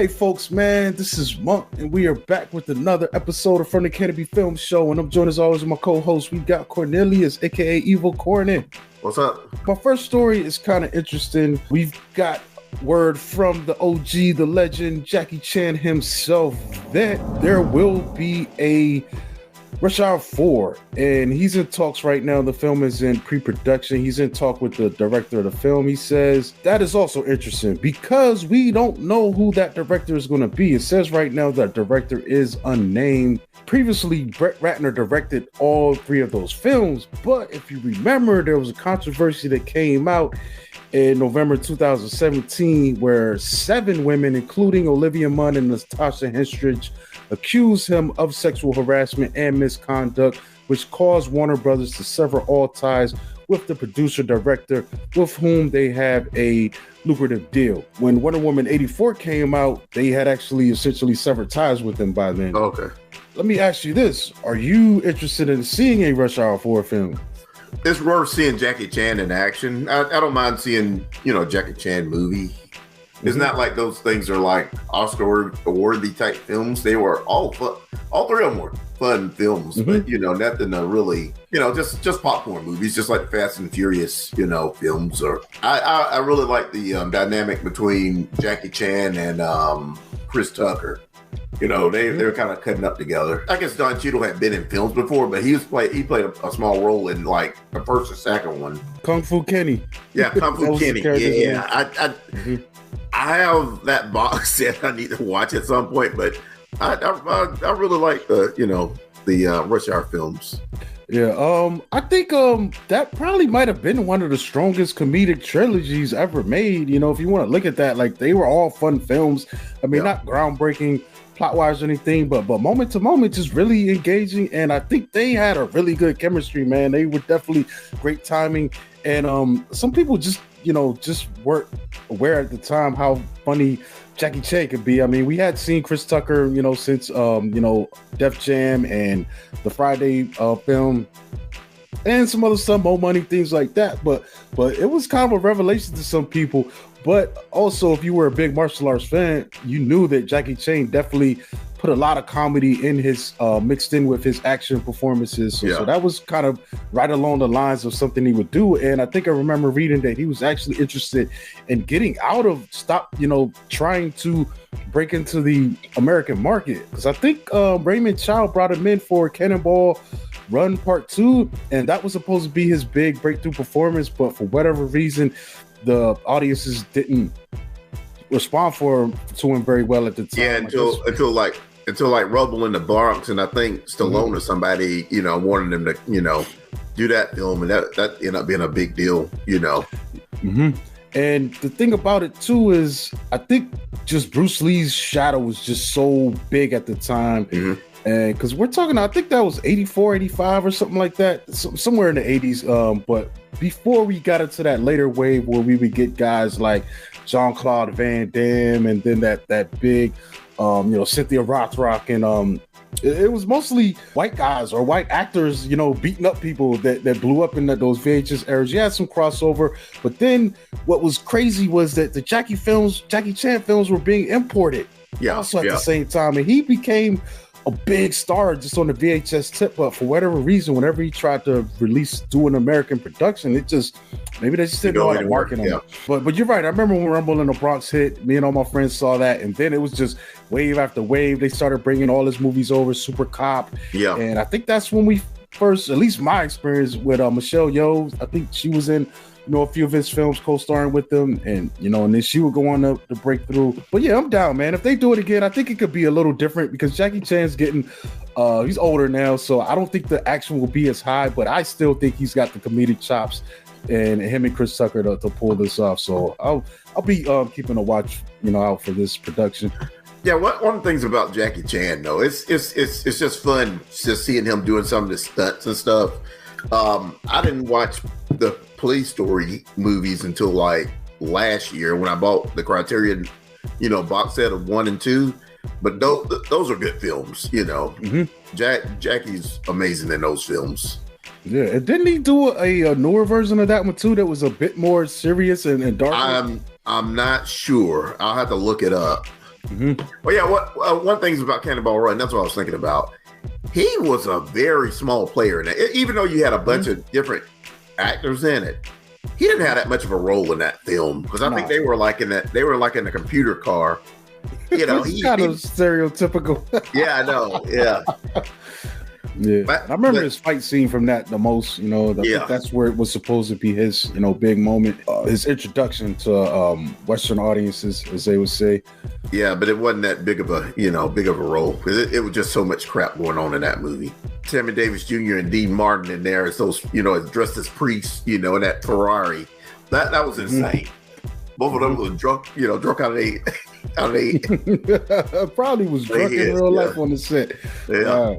Hey folks, man, this is Monk, and we are back with another episode of From the Canopy Film Show, and I'm joined as always with my co-host. We got Cornelius, aka Evil Corny. What's up? My first story is kind of interesting. We've got word from the OG, the legend, Jackie Chan himself, that there will be a Rush Hour 4, and he's in talks right now. The film is in pre-production. He's in talk with the director of the film. He says that is also interesting because we don't know who that director is going to be. It says right now that director is unnamed. Previously, Brett Ratner directed all three of those films, but if you remember, there was a controversy that came out in November 2017 where 7 women, including Olivia Munn and Natasha Henstridge, accused him of sexual harassment and misconduct, which caused Warner Brothers to sever all ties with the producer-director with whom they have a lucrative deal. When Wonder Woman 84 came out, they had actually essentially severed ties with him by then. Okay. Let me ask you this. Are you interested in seeing a Rush Hour 4 film? It's worth seeing Jackie Chan in action. I don't mind seeing, Jackie Chan movie. It's not like those things are like Oscar-worthy type films. They were all fun. All three of them were fun films, but nothing to really, just popcorn movies, just like Fast and Furious, films. Or I really like the dynamic between Jackie Chan and Chris Tucker. They were kind of cutting up together. I guess Don Cheadle had been in films before, but he played a small role in like the first or second one. Kung Fu Kenny. Yeah, Kung Fu Kenny. Yeah. I have that box set I need to watch at some point, but I really like the Rush Hour films. Yeah, I think that probably might have been one of the strongest comedic trilogies ever made. If you want to look at that, like they were all fun films. I mean, not groundbreaking plot-wise or anything, but moment to moment, just really engaging. And I think they had a really good chemistry, man. They were definitely great timing. And some people just weren't aware at the time how funny Jackie Chan could be. I mean, we had seen Chris Tucker, since Def Jam and the Friday film and some other stuff, Mo Money, things like that. But it was kind of a revelation to some people. But also, if you were a big martial arts fan, you knew that Jackie Chan definitely put a lot of comedy in his mixed in with his action performances. So that was kind of right along the lines of something he would do. And I think I remember reading that he was actually interested in getting out of trying to break into the American market. Because I think Raymond Chow brought him in for Cannonball Run Part 2, and that was supposed to be his big breakthrough performance. But for whatever reason, the audiences didn't respond to him very well at the time. Yeah, until like Rubble in the Bronx, and I think Stallone or somebody, wanted him to, do that film, and that ended up being a big deal, And the thing about it too is, I think just Bruce Lee's shadow was just so big at the time. And because we're talking, I think that was 84, 85 or something like that, somewhere in the 80s. But before we got into that later wave where we would get guys like Jean-Claude Van Damme, and then that big, Cynthia Rothrock, and it was mostly white guys or white actors, beating up people that blew up in those VHS eras. You had some crossover, but then what was crazy was that the Jackie Chan films were being imported also at the same time, and he became a big star just on the VHS tip. But for whatever reason, whenever he tried to do an American production, maybe they just didn't know how to market him. But you're right. I remember when Rumble in the Bronx hit, me and all my friends saw that, and then it was just wave after wave. They started bringing all his movies over, Super Cop. Yeah. And I think that's when we first, at least my experience with Michelle Yeoh. I think she was in a few of his films, co-starring with them, and and then she would go on the breakthrough. But yeah, I'm down, man. If they do it again, I think it could be a little different because Jackie Chan's getting he's older now, so I don't think the action will be as high, but I still think he's got the comedic chops, and him and Chris Tucker to pull this off. So I'll be keeping a watch out for this production. Yeah, one of the things about Jackie Chan though, it's just fun just seeing him doing some of the stunts and stuff. I didn't watch the Police Story movies until like last year when I bought the Criterion, box set of 1 and 2. But those are good films, Jackie's amazing in those films. Yeah, and didn't he do a newer version of that one too that was a bit more serious and darker? I'm not sure. I'll have to look it up. Well, yeah. One thing's about Cannonball Run. That's what I was thinking about. He was a very small player in it, even though you had a bunch of different actors in it. He didn't have that much of a role in that film because I think they were like in the computer car. You know, he's kind of stereotypical. Yeah, I know. Yeah. Yeah, I remember his fight scene from that the most. You know, I think that's where it was supposed to be his, big moment, his introduction to Western audiences, as they would say. Yeah, but it wasn't that big of a role because it was just so much crap going on in that movie. Sammy Davis Jr. and Dean Martin in there as those, dressed as priests, in that Ferrari. That was insane. Both of them was drunk out of eight. Probably was drunk in real life on the set. Yeah.